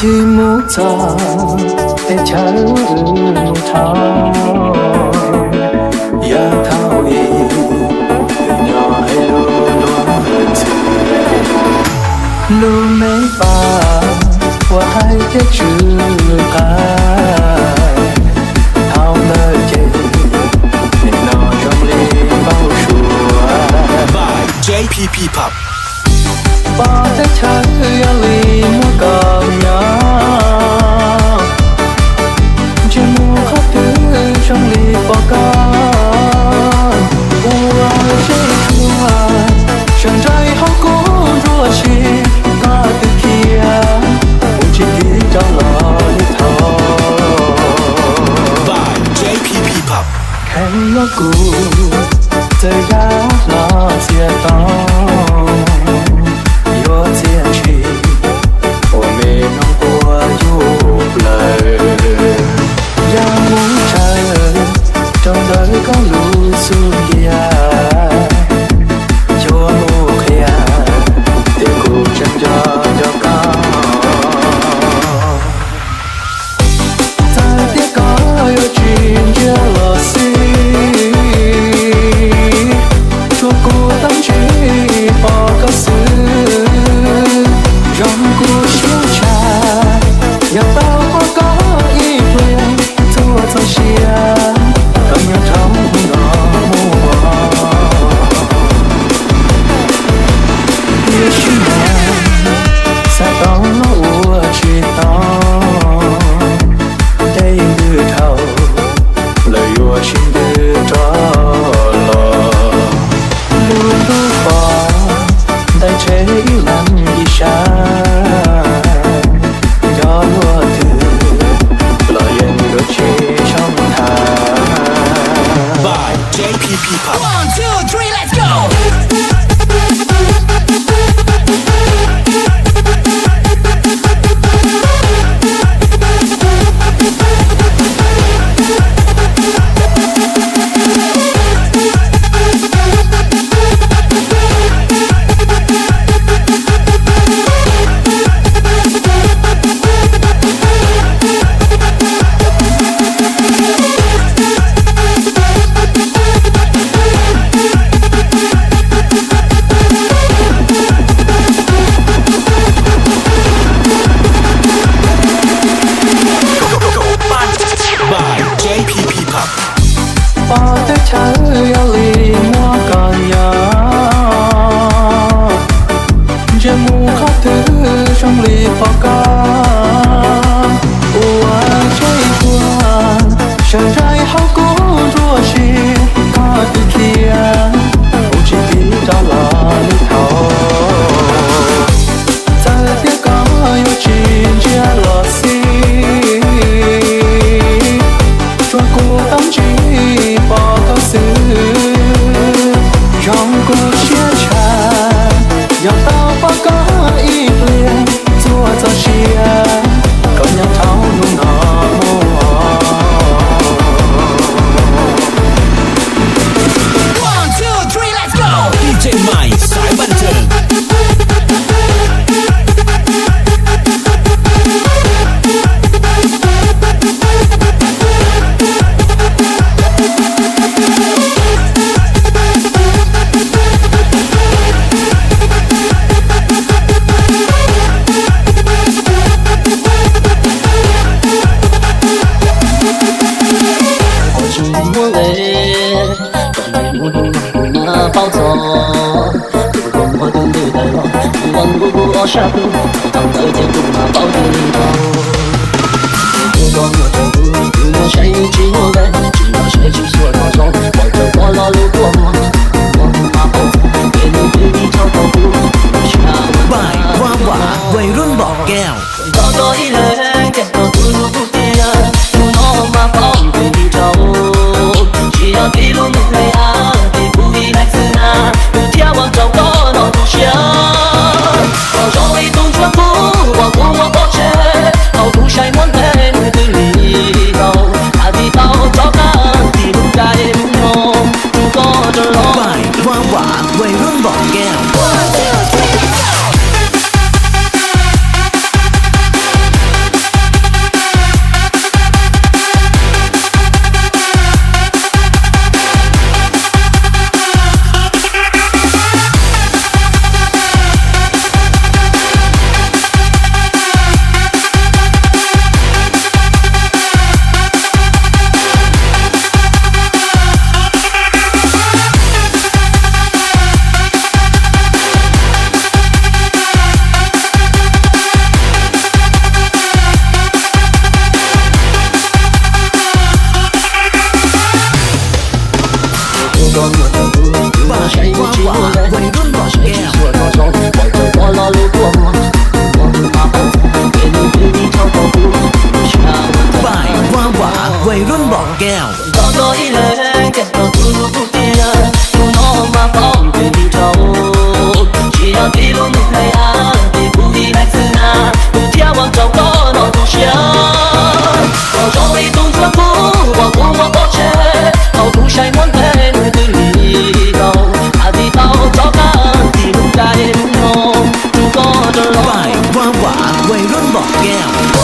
Chỉ muốn cho để chở thao ya thao đi từ nhỏ hay luôn luôn luôn mấy ba qua hai cái chữ cái thao nơi chơi nên nó trong ly bao chùa JPP Pub ba cái trái ly mua cầm nhau chỉ mua khắp thứ trong ly bỏ con ua chơi chua chẳng trai hóc cố rùa chi ta từ kia ôi chỉ đi trong lò đi thò JPP Pub khen nó cũ thời gian nó chia tao yo thiên trì ôi mê nó qua du lời yang muốn trời trong đời có lũ xuân kia cho nụ kia để cô chẳng cho con ta tiếc có yêu chuyện kia là gì cho cô tâm trí bỏ các sự trong cuộc chiến tranh nhà tao có ý quyền thua tao chia cầm nhau trong ngõ mùa yêu chỉ nàng xa tao nó ua chỉ tao đây đưa thầu lời ua xin đưa cho luôn bước vào tay chế làm gì sai gió lúa từ lời yên đôi chỉ trong tháng by JPP Pub 1, 2, 3, let's go! by JPP Pub bỏ tới trái ly mua còn nhỏ chỉ mua khắp thứ trong ly bỏ con ua chơi chua chẳng trai hóc cố rùa chi có từ kia ôi chỉ biết đó là nước thầu ta tiếc có yêu chuyện chia là gì cho cô tâm trí bỏ các sự trong cuộc chiến tranh nhà tao có ý liền thua tao chia còn nhau tháo nụ nọ mùa 1, 2, 3, let's go! DJ Mai สายบันเทิง 包装，如果我等你来往，望不不我下步，当得见不拿包着你头。如果我走路，如果谁骑我背，只要谁去说那种，我就过了路过我，我马包，给你对你找到路，下 by ความหวานวัยรุ่นบอกแก้ว 多多一人，见到突如不敌人，不弄马包对你找，只要一路没黑暗。眺望着我那故乡，我容易动转不，我不我不切，我不晒满天的里头，他的刀照看的路在不同，如果这路。 by ความหวานวัยรุ่นบอกแก้ว 1, 2, 3, let's go! วัยรุ่นบอกแก้ว